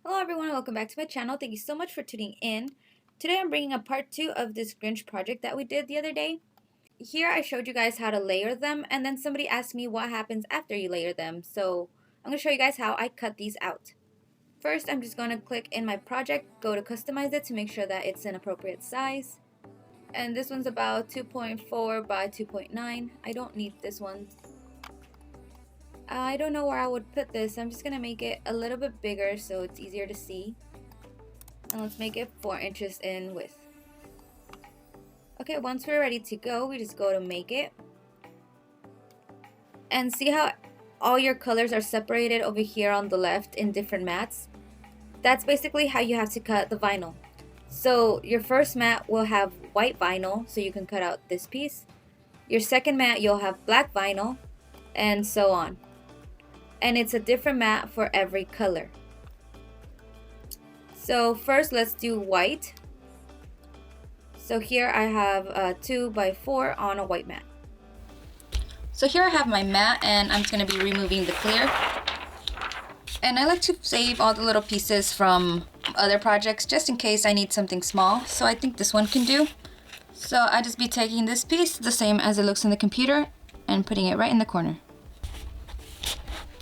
Hello everyone, welcome back to my channel. Thank you so much for tuning in. Today I'm bringing up part 2 of this Grinch project that we did the other day. Here I showed you guys how to layer them, and then somebody asked me what happens after you layer them. So I'm going to show you guys how I cut these out. First, I'm just going to click in my project, go to customize it to make sure that it's an appropriate size. And this one's about 2.4 by 2.9. I don't need this one. I don't know where I would put this. I'm just going to make it a little bit bigger so it's easier to see. And let's make it 4 inches in width. Okay, once we're ready to go, we just go to make it. And see how all your colors are separated over here on the left in different mats? That's basically how you have to cut the vinyl. So your first mat will have white vinyl, so you can cut out this piece. Your second mat, you'll have black vinyl, and so on. And it's a different mat for every color. So first let's do white. So here I have a 2x4 on a white mat. So here I have my mat and I'm just going to be removing the clear. And I like to save all the little pieces from other projects just in case I need something small. So I think this one can do. So I just be taking this piece the same as it looks in the computer and putting it right in the corner.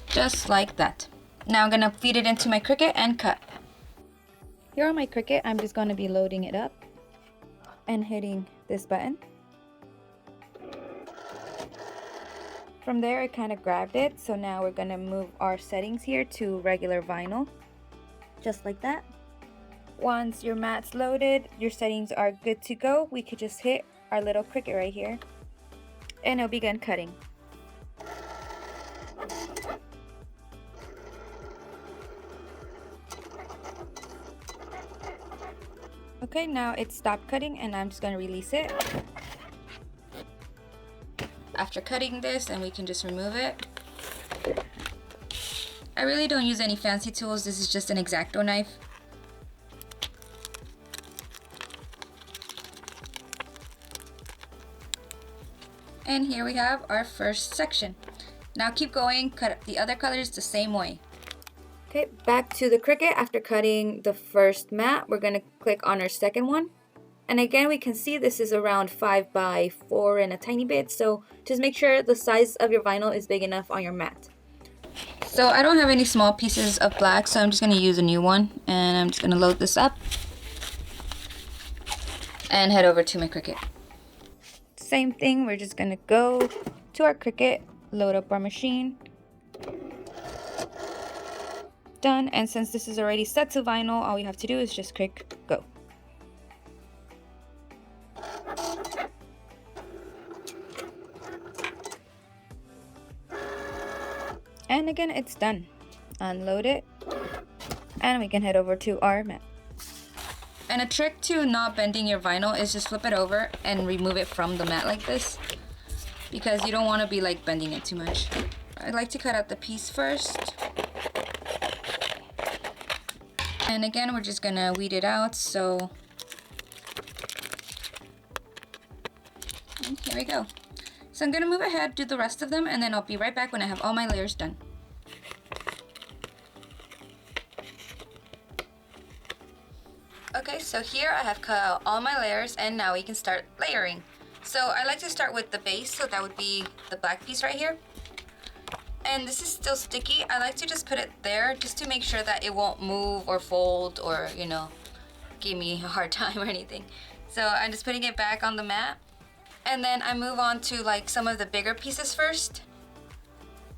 Just like that. Now I'm going to feed it into my Cricut and cut. Here on my Cricut, I'm just going to be loading it up and hitting this button. From there, it kind of grabbed it, so now we're going to move our settings here to regular vinyl, just like that. Once your mat's loaded, your settings are good to go, we could just hit our little Cricut right here, and it'll begin cutting. Okay, now it stopped cutting and I'm just going to release it. After cutting this, and we can just remove it. I really don't use any fancy tools. This is just an X-Acto knife. And here we have our first section. Now keep going, cut the other colors the same way. Okay, back to the Cricut. After cutting the first mat, we're going to click on our second one. And again, we can see this is around 5x4 and a tiny bit. So just make sure the size of your vinyl is big enough on your mat. So I don't have any small pieces of black, so I'm just going to use a new one. And I'm just going to load this up and head over to my Cricut. Same thing, we're just going to go to our Cricut, load up our machine. Done. And since this is already set to vinyl, all we have to do is just click go. And again, it's done. Unload it and we can head over to our mat. And a trick to not bending your vinyl is just flip it over and remove it from the mat like this, because you don't want to be like bending it too much. I like to cut out the piece first. And again, we're just gonna weed it out, so and here we go. So I'm gonna move ahead, do the rest of them, and then I'll be right back when I have all my layers done. Okay, so here I have cut out all my layers, and now we can start layering. So I like to start with the base, so that would be the black piece right here. And this is still sticky. I like to just put it there just to make sure that it won't move or fold or, you know, give me a hard time or anything. So I'm just putting it back on the mat. And then I move on to like some of the bigger pieces first.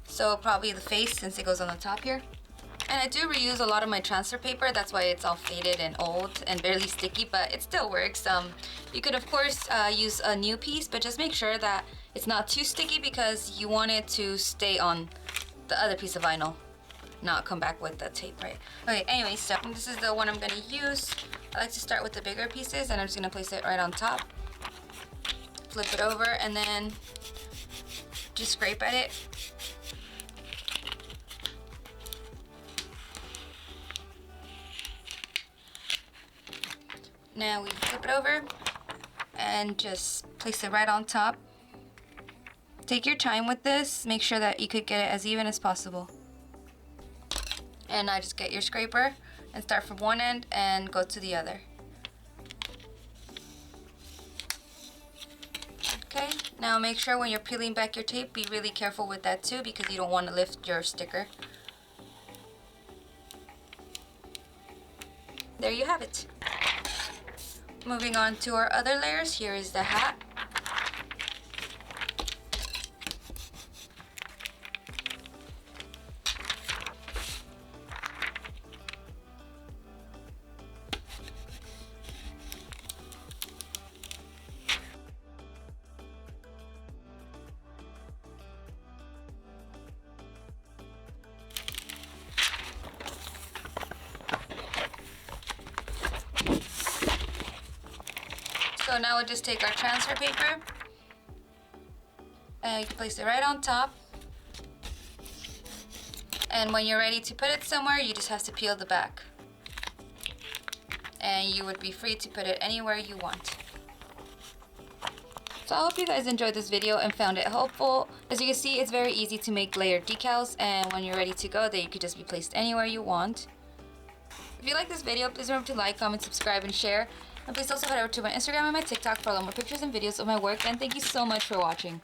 So probably the face, since it goes on the top here. And I do reuse a lot of my transfer paper. That's why it's all faded and old and barely sticky, but it still works. You could of course use a new piece, but just make sure that it's not too sticky because you want it to stay on the other piece of vinyl, not come back with the tape, right? Okay, anyway, so this is the one I'm gonna use. I like to start with the bigger pieces, and I'm just gonna place it right on top. Flip it over and then just scrape at it. Now we flip it over and just place it right on top. Take your time with this. Make sure that you could get it as even as possible. And I just get your scraper and start from one end and go to the other. Okay, now make sure when you're peeling back your tape, be really careful with that too, because you don't want to lift your sticker. There you have it. Moving on to our other layers, here is the hat. So now we'll just take our transfer paper and you can place it right on top. And when you're ready to put it somewhere, you just have to peel the back. And you would be free to put it anywhere you want. So I hope you guys enjoyed this video and found it helpful. As you can see, it's very easy to make layered decals, and when you're ready to go, they could just be placed anywhere you want. If you like this video, please remember to like, comment, subscribe, and share. And please also head over to my Instagram and my TikTok for a lot more pictures and videos of my work. And thank you so much for watching.